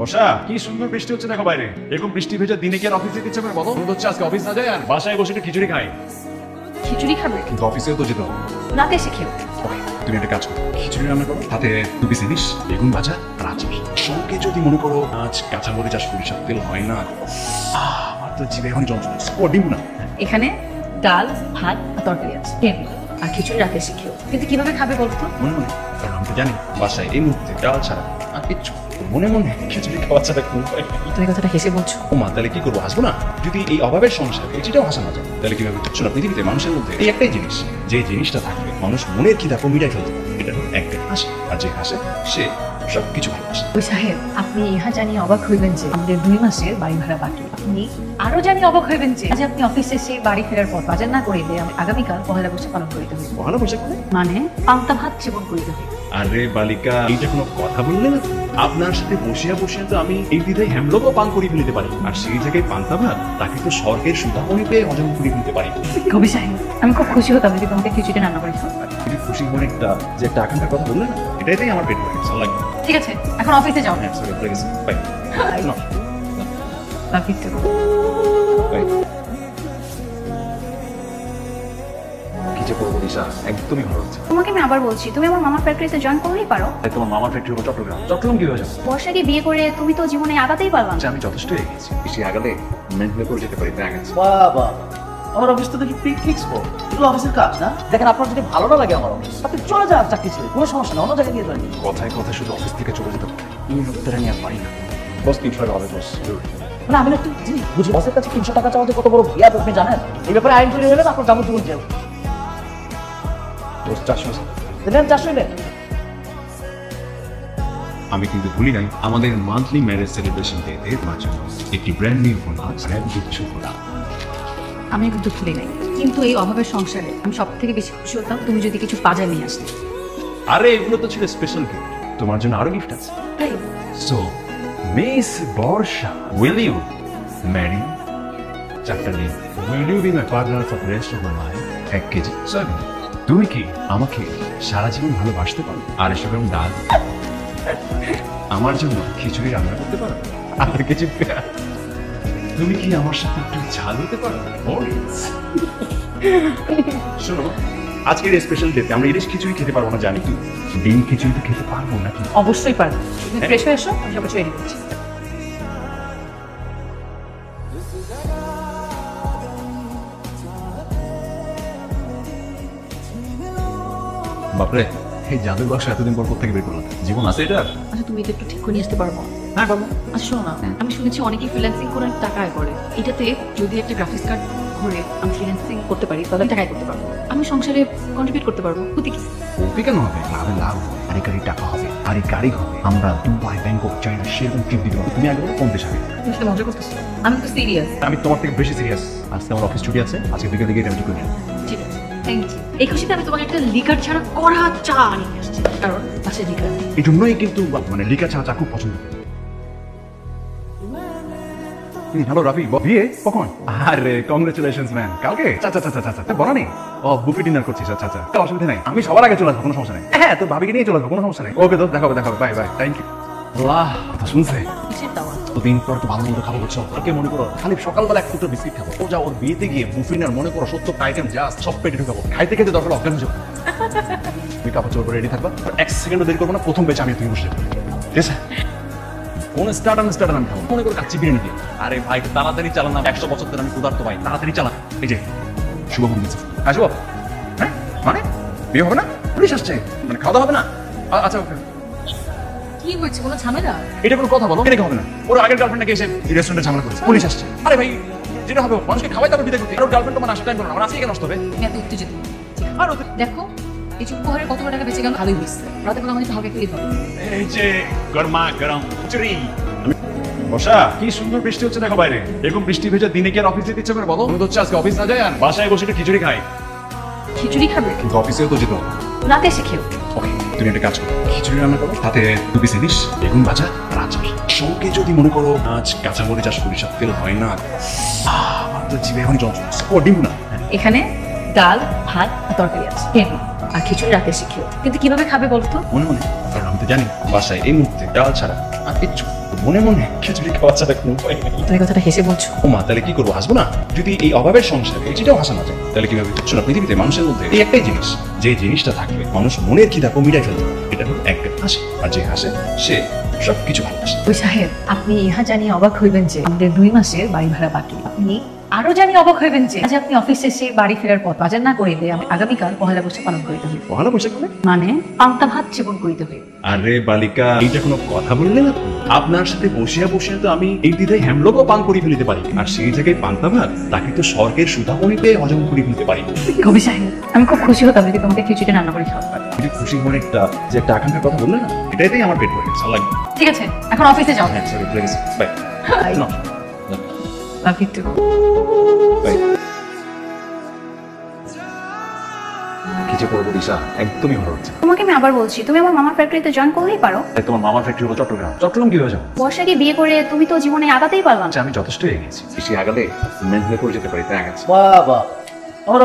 বর্ষা, কি সুন্দর বৃষ্টি হচ্ছে দেখো বাইরে। এরকম বৃষ্টি ভেজা দিনে কি আর অফিস যেতে ইচ্ছা করে বলো? মনে হচ্ছে আজকে অফিস না যায় আর বাসায় বসে একটু খিচুড়ি খাই। খিচুড়ি খাবে? কিন্তু অফিসেও তো যেতে হবে। রাতে এসে খেও। তুমি একটা কাজ করো, খিচুড়ি রান্না করো, তাতে 2 পিস ইলিশ, বেগুন ভাজা আর আচার। সঙ্গে যদি মনে করো আজ কাঁচামরিচ আর সরিষার তেল হয় না, আমার তো জিভে এখন জল চলে আসছে। ও ডিম না, এখানে ডাল, ভাত আর তরকারি আছে, খেয়ে নিও। আর খিচুড়ি রাতে এসে খেও। কিন্তু কিভাবে খাবে বলো তো? মনে মনে। কারণ আমি তো জানি বাসায় এই মুহূর্তে ডাল ছাড়া আর কিচ্ছু। মনে মনে খিচুড়ি খাওয়া ছাড়া কোনো উপায় নেই। তুমি কথাটা হেসে বলছো? ও মা, তাহলে কি করবো? হাসবো না? যদি এই অভাবের সংসারে এটাও হাসা না যায় তাহলে কিভাবে? শোনো, পৃথিবীতে মানুষের মধ্যে এই একটাই জিনিস, যে জিনিসটা থাকবে মানুষ মনের খিদা মিটাই ফেলতে পারে, এটা হলো একটাই হাসি। আর যে হাসে সে সবকিছু ভালোবাসে। ওই সাহেব, আপনি ইহা জানিয়ে অবাক হইবেন যে আমাদের 2 মাসের বাড়ি ভাড়া বাকি। আপনি আরো জানিয়ে অবাক হইবেন যে আজ আপনি অফিসে এসে বাড়ি ফেরার পর বাজার না করিলে আমি আগামীকাল পহেলা বৈশাখ পালন করিতে হইব। পহেলা বৈশাখ মানে পান্তা ভাত সেবন করিতে হইব। আরে বালিকা, এইটা কোনো কথা বললে না? আপনার সাথে বসিয়া বসিয়া তো আমি এই বিধায় হেমলকও পান করিয়ে ফেলতে পারি, আর সেই জায়গায় পান্তা ভাত তাকে তো স্বর্গের সুধামণিতে হজম করিয়ে ফেলতে পারি। কবি সাহেব, আমি খুব খুশি হতাম যদি তোমাকে খিচুড়ি রান্না করে খাওয়াতে পারি। তুমি খুশি মনে একটা যে একটা আকাঙ্ক্ষার কথা বললে না, এটাই আমার পেট ভরে গেছে। লাগবে। ঠিক আছে, এখন অফিসে যাও। হ্যাঁ, সরি, ভুলে গেছি। বাই। বাকিটা বাই। কি যে করবো দিশা, একদমই ভালো হচ্ছে। তোমাকে আমি আবার বলছি, তুমি আমার মামার ফ্যাক্টরিতে জয়েন করলেই পারো। তোমার মামার ফ্যাক্টরি হলো চট্টগ্রাম। চট্টগ্রাম কিভাবে যাবো? বর্ষাকে বিয়ে করে তুমি তো জীবনে আগাতেই পারবা না। আমি যথেষ্ট এগিয়েছি, বেশি আগালে মেন্টালে করে যেতে পারি। দেখা গেছে। বাবা, আমার অফিস তো দেখি পিকনিক স্পট। এগুলো অফিসের কাজ না। দেখেন, আপনার যদি ভালো না লাগে আমার অফিস, আপনি চলে যান চাকরি ছেড়ে, কোনো সমস্যা না, অন্য জায়গায় গিয়ে জয়েন। কথায় কথায় শুধু অফিস থেকে চলে যেতে পারি, এই লোকটা নিয়ে আর পারি না। বস 300 টাকা হবে বস। মানে আমি না একটু জিনিস বুঝি, বসের কাছে 300 টাকা চাওয়া যে কত বড় ভিয়া আপনি জানেন? এই ব্যাপারে আইন চলে হলে আপনার যাবতীয় জেল। বস 400। দেন 400 দেন। আমি কিন্তু ভুলি নাই আমাদের মান্থলি ম্যারেজ সেলিব্রেশন ডেতে মাঝে একটি ব্র্যান্ড নিউ ফোন আছে, কিছু ফোন। আমি কিন্তু ভুলি নাই, কিন্তু এই অভাবের সংসারে আমি সব থেকে বেশি খুশি হতাম তুমি যদি কিছু বাজার নিয়ে আসতে। আরে এগুলো তো ছিল স্পেশাল গিফট, তোমার জন্য আরো গিফট আছে। তাই? So miss Barsha, will you marry? Chapter name, will you be my partner for the rest of my life? 1 KG soybean. তুমি কি আমাকে সারা জীবন ভালোবাসতে পারো? আর এসব এবং ডাল আমার জন্য খিচুড়ি রান্না করতে পারো? আর কিছু পেঁয়াজ? তুমি কি আমার সাথে একটু ঝাল হতে পারো? শোনো, আজকের স্পেশাল ডেতে আমরা ইলিশ খিচুড়ি খেতে পারবো না জানি, কি ডিম খিচুড়ি তো খেতে পারবো নাকি? অবশ্যই পারবে। তুমি ফ্রেশ হয়ে এসো, আমি সব কিছু রেডি করছি। বাপরে, এই জাদুর বাক্স এতদিন পর কোথা থেকে বের করলাম? জীবন আছে এটা? আচ্ছা, তুমি এটা একটু ঠিক করে নিয়ে আসতে পারবো? হ্যাঁ পারবো। আচ্ছা শোনো না, আমি শুনেছি অনেকেই ফ্রিল্যান্সিং করে টাকা আয় করে। এটাতে যদি একটা গ্রাফিক্স কার্ড করে আমি ফ্রিল্যান্সিং করতে পারি তাহলে টাকা আয় করতে পারবো। আমি সংসারে কন্ট্রিবিউট করতে পারবো। ক্ষতি কি? ক্ষতি কেন হবে? লাভে লাভ হবে, আর এই গাড়ি টাকা হবে, আর এই গাড়ি হবে। আমরা দুবাই, ব্যাংকক, চায়না সেরকম ট্রিপ দিতে পারবো। তুমি আগে কোন দেশ হবে? তুমি সাথে মজা করতেছো? আমি তো সিরিয়াস। আমি তোমার থেকে বেশি সিরিয়াস। আজকে আমার অফিস ছুটি আছে, আজকে বিকেল দিকে এটা করে নিয়ে। ঠিক আছে, থ্যাংক ইউ। এই খুশিতে আমি তোমাকে একটা লিকার ছাড়া কড়া চা নিয়ে আসছি, কারণ পাশে লিকার নেই। এই জন্যই কিন্তু মানে লিকা ছাড়া চা খুব পছন্দ করি। হ্যালো রাফি, বিয়ে কখন? আরে কংগ্রেচুলেশনস ম্যান। কালকে? আচ্ছা আচ্ছা আচ্ছা আচ্ছা, বলা নেই। ও বুফে ডিনার করছিস? আচ্ছা আচ্ছা, অসুবিধা নাই, আমি সবার আগে চলে আসবো, কোনো সমস্যা নেই। হ্যাঁ, তোর ভাবিকে নিয়ে চলে আসবো, কোনো সমস্যা নেই। ওকে তো দেখাবো দেখাবো, বাই বাই, থ্যাংক ইউ। আল্লাহ, কথা শুনছে? কিসের দাওয়া? দিন পর তো ভালো মন্দ খাবো বুঝছো। ওকে মনে করো খালি সকালবেলা এক টুকরো বিস্কিট খাবো, ও যা ওর বিয়েতে গিয়ে বুফে ডিনার মনে করো 70টা আইটেম জাস্ট সব পেটে ঢুকাবো। খাইতে খেতে দরকার অজ্ঞান হয়ে যাবো। তুমি কাপড় চোপড় রেডি থাকবা, এক সেকেন্ডও দেরি করবো না, প্রথম বেচে আমি তুমি বসে যাবো, ঠিক আছে? কোন স্টার্টার আমি খাবো, মনে করো কাচ্চি বিরিয়ানি দিয়ে। আরে ভাই তাড়াতাড়ি চালান না, 100 বছর ধরে আমি ক্ষুধার্ত ভাই, তাড়াতাড়ি চালা। এই যে শুভ ফোন দিচ্ছে। হ্যাঁ শুভ, হ্যাঁ মানে বিয়ে হবে না? পুলিশ আসছে, মানে খাওয়া দাওয়া হবে না? আচ্ছা ওকে। কি হয়েছে, কোনো ঝামেলা? এটা কোনো কথা বলো? কেন হবে না? ওর আগের গার্লফ্রেন্ড নাকি এসে রেস্টুরেন্টে ঝামেলা করেছে, পুলিশ আসছে। আরে ভাই যেটা হবে মানুষকে খাওয়াই তারপর বিদায় করতে। আর ওর গার্লফ্রেন্ড তো মানে আসার টাইম করো না, আমার আজকে কেন নষ্ট হবে? তুমি এত উত্তেজিত আর দেখো এই যে উপহারের কত টাকা বেঁচে গেল, ভালোই হয়েছে। রাতে কোনো আমাদের হালকা খেয়ে হবে। এই যে গরমা গরম খিচুড়ি। বর্ষা, কি সুন্দর বৃষ্টি হচ্ছে দেখো বাইরে। এরকম বৃষ্টি ভেজা দিনে কি আর অফিস যেতে ইচ্ছা করে বলো? মনে হচ্ছে আজকে অফিস না যায় আর বাসায় বসে একটু খিচুড়ি খাই। খিচুড়ি খাবে? কিন্তু অফিসেও তো যেতে হবে। রাতে এসে খেও। ওকে, তুমি একটা কাজ করো, খিচুড়ি রান্না করো, তাতে 2 পিস ইলিশ, বেগুন ভাজা আর আচার। সঙ্গে যদি মনে করো আজ কাঁচামরিচ আর সরিষার তেল হয় না, আমার তো জিভে এখন জল চলে আসছে। ও ডিম না। এখানে ডাল, ভাত আর তরকারি আছে, খেয়ে নিও। আর খিচুড়ি রাতে এসে খেও। কিন্তু কিভাবে খাবে বলতো? মনে মনে। কারণ আমি তো জানি বাসায় এই মুহূর্তে ডাল ছাড়া আর কিচ্ছু মনে মনে খিচুড়ি খাওয়া ছাড়া কোনো উপায় নেই। তুমি কথাটা হেসে বলছো। ও মা, তাহলে কি করবো? হাসবো না? যদি এই অভাবের সংসারে এটাও হাসা না যায় তাহলে কিভাবে? শোনো, পৃথিবীতে মানুষের মধ্যে এই একটাই জিনিস, যে জিনিসটা থাকলে মানুষ মনের খিদাকে মিটাই ফেলতে পারে, এটা হলো এক হাসি। আর যে হাসে সে সবকিছু ভালোবাসে। ওই সাহেব, আপনি ইহা জানিয়ে অবাক হইবেন যে আমাদের 2 মাসের বাড়ি ভাড়া বাকি। আপনি আরো জানিয়ে অবাক হইবেন যে আজ আপনি অফিসে এসে বাড়ি ফেরার পথ বাজার না করিলে আমি আগামীকাল পহেলা বৈশাখ পালন করিতে হইবে। পহেলা বৈশাখ মানে পান্তা ভাত সেবন করিতে হইবে। আরে বালিকা, এইটা কোনো কথা বললেন আপনি? আপনার সাথে বসিয়া বসিয়া তো আমি এই দ্বিধায় হ্যামলকও পান করে ফেলিতে পারি, আর সেই জায়গায় পান্তা ভাত তাকে তো স্বর্গের সুতামণিতে হজম করে ফেলতে পারি। কবি সাহেব, আমি খুব খুশি হতাম যদি তোমাকে খিচুড়ি রান্না করে খাওয়া পারি। কিন্তু খুশি মনে যে একটা আকাঙ্ক্ষার কথা বললেন না, এটাইতেই আমার পেট ভরে গেছে। আল্লাহ, ঠিক আছে, এখন অফিসে যাও। হ্যাঁ সরি, ভুলে গেছি। Bye. Bye. No. Love you too. Bye. কি যে করবো দিশা, একদমই ভালো হচ্ছে। তোমাকে আমি আবার বলছি, তুমি আমার মামার ফ্যাক্টরিতে জয়েন করলেই পারো। তাই তোমার মামার ফ্যাক্টরি হলো চট্টগ্রাম। চট্টগ্রাম কিভাবে যাবো? বর্ষাকে বিয়ে করে তুমি তো জীবনে আগাতেই পারলাম না। আমি যথেষ্ট এগিয়েছি, বেশি আগালে মেন্টালে করে যেতে পারি, তাই আগাচ্ছি। বাবা, আমার